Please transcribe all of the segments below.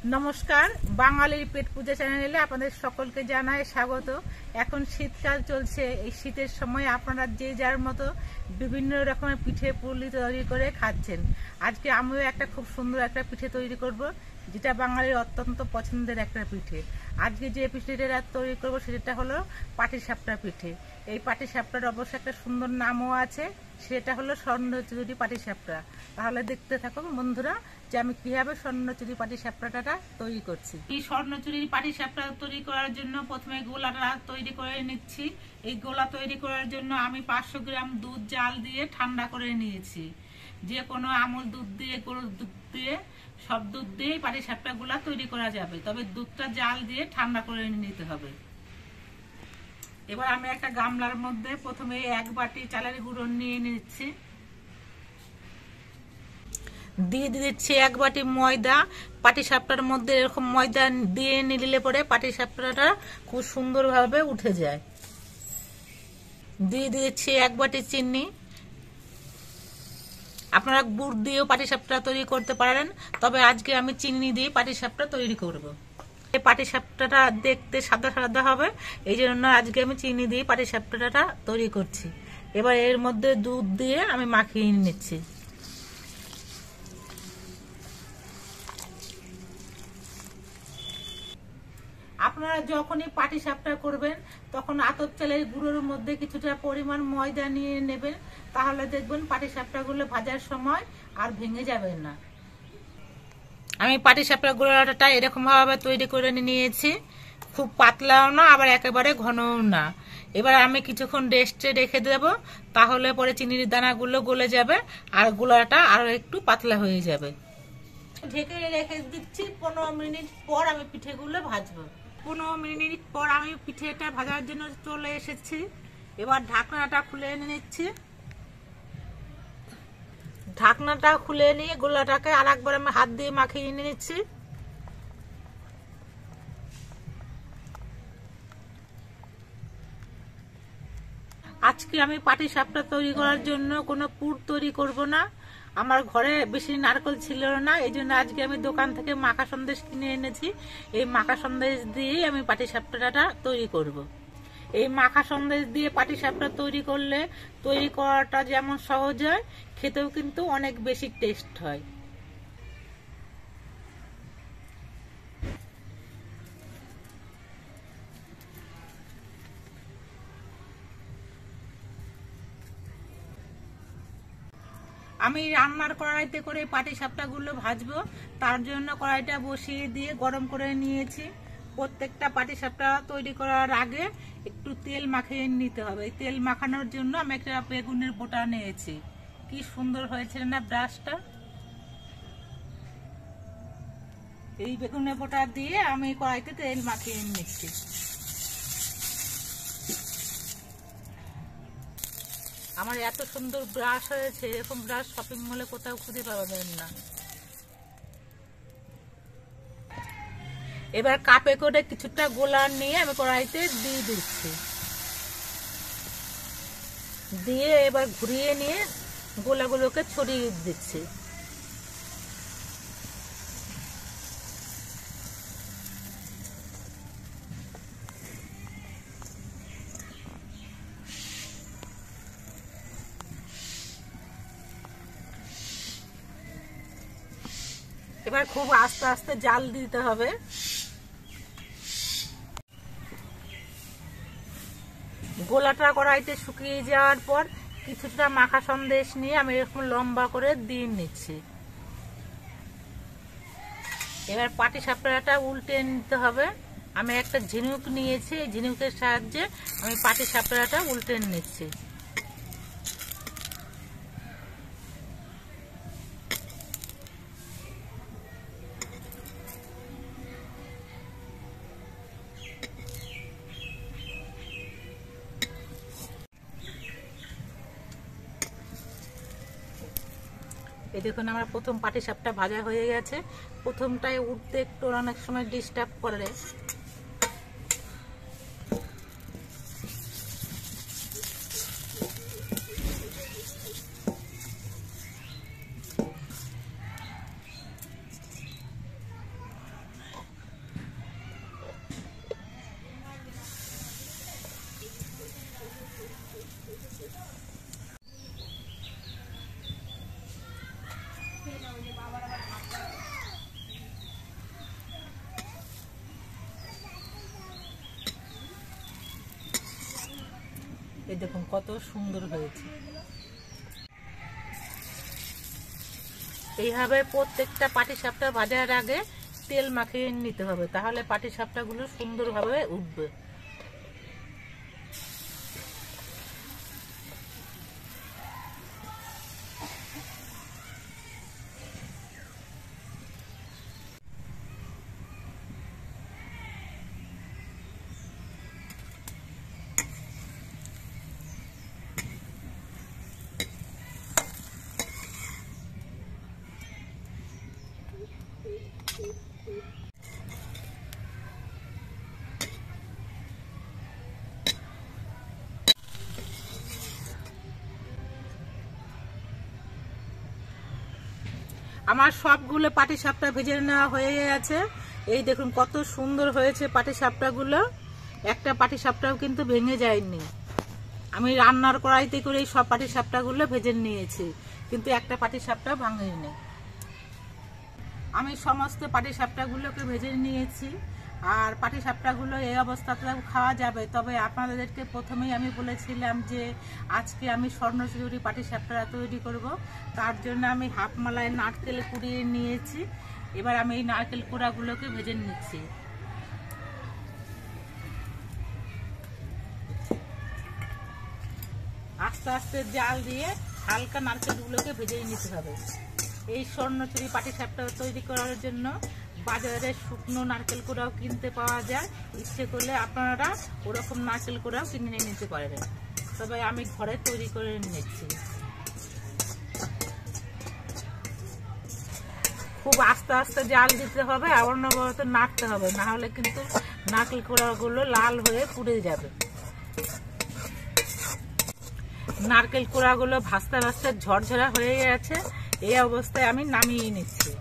নমস্কার, বাঙালির পেট পূজা চ্যানেলে আপনাদের সকলকে জানাই স্বাগত। এখন শীতকাল চলছে, এই শীতের সময় আপনারা যে যার মতো বিভিন্ন রকমের পিঠে পুলি তৈরি করে খাচ্ছেন। আজকে আমিও একটা খুব সুন্দর একটা পিঠে তৈরি করব, যেটা বাঙালির অত্যন্ত পছন্দের একটা পিঠে। আজকে যে পিঠেটা তৈরি করব সেটা হলো পাটিসাপটা পিঠে। এই পাটিসাপটার অবশ্য একটা সুন্দর নামও আছে, সেটা হলো স্বর্ণচুরি পাটিসাপটা। তাহলে দেখতে থাকুন বন্ধুরা যে আমি কিভাবে স্বর্ণচুরি পাটিসাপটাটা তৈরি করছি। এই স্বর্ণচুরি পাটিসাপটা তৈরি করার জন্য প্রথমে গোলাটা তৈরি করে নিচ্ছি। এই গোলা তৈরি করার জন্য আমি 500 গ্রাম দুধ জাল দিয়ে ঠান্ডা করে নিয়েছি। যে কোনো আমুল দুধ দিয়ে, গরুর দুধ দিয়ে, সব দুধ দিয়েই পাটিসাপটা গুলা তৈরি করা যাবে, তবে দুধটা জাল দিয়ে ঠান্ডা করে নিতে হবে। এবার আমি একটা গামলার মধ্যে প্রথমে 1 বাটি চালের গুঁড়ো নিয়ে নিচ্ছি, দিয়ে দিচ্ছি 1 বাটি ময়দা। পাটিসাপটার মধ্যে এরকম ময়দা দিয়ে নিলে পরে পাটিসাপটাটা খুব সুন্দরভাবে উঠে যায়। দিয়ে দিচ্ছি 1 বাটি চিনি। আপনারা গুড় দিয়েও পাটিসাপটা তৈরি করতে পারেন, তবে আজকে আমি চিনি দিয়ে পাটিসাপটা তৈরি করব। এই পাটিসাপটাটা দেখতে সাদা সাদা হবে, এই জন্য আজকে আমি চিনি দিয়ে পাটিসাপটাটা তৈরি করছি। এবার এর মধ্যে দুধ দিয়ে আমি মাখিয়ে নিচ্ছি। আপনারা যখনই পাটিসাপটা করবেন তখন আতপ চালের গুঁড়োর মধ্যে কিছুটা পরিমাণ ময়দা নিয়ে নেবেন, তাহলে দেখবেন পাটিসাপটাগুলো ভাজার সময় আর ভেঙে যাবে না। আমি পাটিসাপটা গুঁড়োটা এরকম ভাবে তৈরি করে নিয়েছি, খুব পাতলাও না আবার একেবারে ঘনও না। এবার আমি কিছুক্ষণ রেস্টে রেখে দেব, তাহলে পরে চিনির দানাগুলো গলে যাবে আর গুঁড়োটা আরো একটু পাতলা হয়ে যাবে। ঢেকে রেখে দিচ্ছি, 15 মিনিট পর আমি পিঠেগুলো ভাজবো। 15 মিনিট পর আমি পিঠেটা ভাজার জন্য চলে এসেছি। এবার ঢাকনাটা খুলে নিচ্ছি। ঢাকনাটা খুলে নিয়ে গোলাটাকে আর একবার আমি হাত দিয়ে মাখিয়ে নিচ্ছি। আজকে আমি পাটিসাপটা তৈরি করার জন্য কোনো পুর তৈরি করব না। আমার ঘরে বেশি নারকেল ছিল না, এই জন্য আজকে আমি দোকান থেকে মাখা সন্দেশ কিনে এনেছি। এই মাখা সন্দেশ দিয়েই আমি পাটিসাপটাটা তৈরি করব। এই মাখা সন্দেশ দিয়ে পাটিসাপটা তৈরি করলে তৈরি করাটা যেমন সহজ হয়, খেতেও কিন্তু অনেক বেশি টেস্ট হয়। আমি রান্নার কড়াইতে করে পাটিসাপটাগুলো ভাজবো, তার জন্য কড়াইটা বসিয়ে দিয়ে গরম করে নিয়েছি। প্রত্যেকটা পাটিসাপটা তৈরি করার আগে একটু তেল মাখিয়ে নিতে হবে। এই তেল মাখানোর জন্য আমি একটা বেগুনের বোটা নিয়েছি। কি সুন্দর হয়েছে না ব্রাশটা! এই বেগুনের বোটা দিয়ে আমি কড়াইতে তেল মাখিয়ে নিচ্ছি। আমার এত সুন্দর ব্রাশ হয়েছে, এরকম ব্রাশ শপিং মলে কোথাও খুঁজে পাবেন না। এবার কাপে করে কিছুটা গোলা নিয়ে আমি কড়াইতে দিয়ে দিচ্ছি, দিয়ে এবার ঘুরিয়ে নিয়ে গোলাগুলোকে ছড়িয়ে দিচ্ছি। এবার খুব আস্তে আস্তে জাল দিতে হবে। গোলাটা কড়াইতে শুকিয়ে যাওয়ার পর কিছুটা মাখা সন্দেশ নিয়ে আমি এরকম লম্বা করে দিয়ে নিচ্ছি। এবার পাটিসাপটাটা উল্টে নিতে হবে। আমি একটা ঝিনুক নিয়েছি, এই ঝিনুকের সাহায্যে আমি পাটিসাপটাটা উল্টে নিচ্ছি। এই দেখুন আমার প্রথম পাটিসাপটা ভাজা হয়ে গেছে। প্রথমটায় উঠতে একটু অনেক সময় ডিস্টার্ব করে, দেখুন কত সুন্দর হয়েছে। এইভাবে প্রত্যেকটা পাটিসাপটা ভাজার আগে তেল মাখিয়ে নিতে হবে, তাহলে পাটিসাপটাগুলো সুন্দরভাবে উঠবে। আমার সবগুলো পাটিসাপটা ভেজে নেওয়া হয়ে গেছে। এই দেখুন কত সুন্দর হয়েছে পাটিসাপটাগুলো, একটা পাটিসাপটাও কিন্তু ভেঙে যায়নি। আমি রান্নার কড়াইতে করে এই সব পাটিসাপটাগুলো ভেজে নিয়েছি, কিন্তু একটা পাটিসাপটাও ভাঙেনি। আমি সমস্ত পাটিসাপটাগুলোকে ভেজে নিয়েছি। আর পাটিসাপটাগুলো এই অবস্থাতেও খাওয়া যাবে, তবে আপনাদেরকে প্রথমেই আমি বলেছিলাম যে আজকে আমি স্বর্ণচুরি পাটিসাপটা তৈরি করব। তার জন্য আমি হাফ মালাই নারকেল কুড়িয়ে নিয়েছি। এবার আমি এই নারকেল কুড়াগুলোকে ভেজে নিচ্ছি। আস্তে আস্তে জাল দিয়ে হালকা নারকেলগুলোকে ভেজে নিতে হবে। এই স্বর্ণচুরি পাটিসাপটা তৈরি করার জন্য বাজারে শুকনো নারকেল কুড়াও কিনতে পাওয়া যায়। ইচ্ছে করলে আপনারা ওরকম নারকেল কুড়াও কিনে নিতে পারবেন, তবে আমি ঘরে তৈরি করে নিচ্ছি। খুব আস্তে আস্তে জাল দিতে হবে, আর অনবরত নাড়তে হবে, না হলে কিন্তু নারকেল কুড়াগুলো লাল হয়ে পুড়ে যাবে। নারকেল কুড়াগুলো ভাজতে ভাজতে ঝরঝরা হয়ে গেছে। এই অবস্থায় আমি নামিয়ে নিচ্ছি।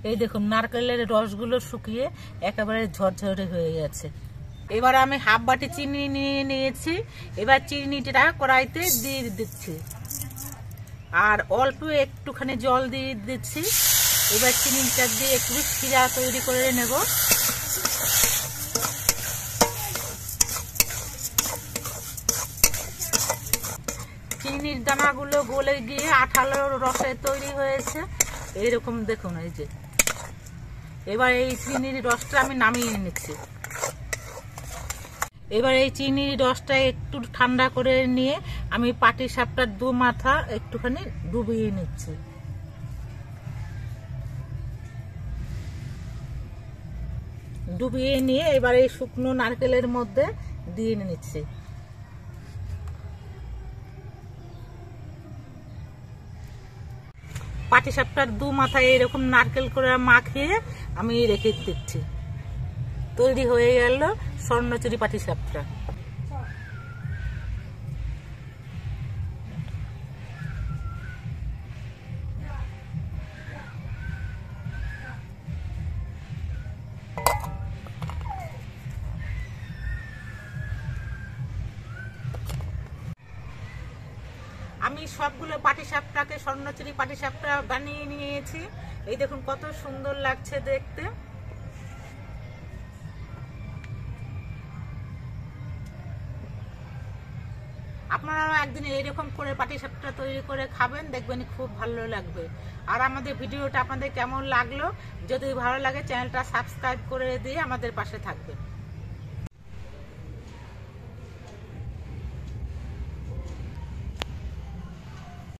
এই দেখুন নারকেলের রসগুলো শুকিয়ে একেবারে ঝরঝরে হয়ে গেছে। এবার আমি হাফ বাটি চিনি নিয়ে নিয়েছি। এবার চিনিটা কড়াইতে দিয়ে দিচ্ছি, আর অল্প একটুখানি জল দিয়ে দিচ্ছি। এবার চিনিটা দিয়ে একটু শিরা তৈরি করে নেব। চিনির দানাগুলো গলে গিয়ে আঠালো রসে তৈরি হয়েছে, এইরকম দেখুন। এই যে এবার এই চিনির রসটা আমি নামিয়ে নিচ্ছি। এবার এই চিনির রসটা একটু ঠান্ডা করে নিয়ে আমি পাটিসাপটার দু মাথা একটুখানি ডুবিয়ে নিচ্ছি। ডুবিয়ে নিয়ে এবার এই শুকনো নারকেলের মধ্যে দিয়ে নিচ্ছি। পাটিসাপটার দু মাথায় এরকম নারকেল করে মাখিয়ে আমি রেখে দিচ্ছি। তৈরি হয়ে গেল স্বর্ণচুরি পাটিসাপটা। আমি সবগুলো পাটিসাপটাকে স্বর্ণচুরি পাটিসাপটা বানিয়ে নিয়েছি। এই দেখুন কত সুন্দর লাগছে দেখতে। আপনারাও একদিন এইরকম করে পাটিসাপটা তৈরি করে খাবেন, দেখবেন খুব ভালো লাগবে। আর আমাদের ভিডিওটা আপনাদের কেমন লাগলো, যদি ভালো লাগে চ্যানেলটা সাবস্ক্রাইব করে দিয়ে আমাদের পাশে থাকবেন।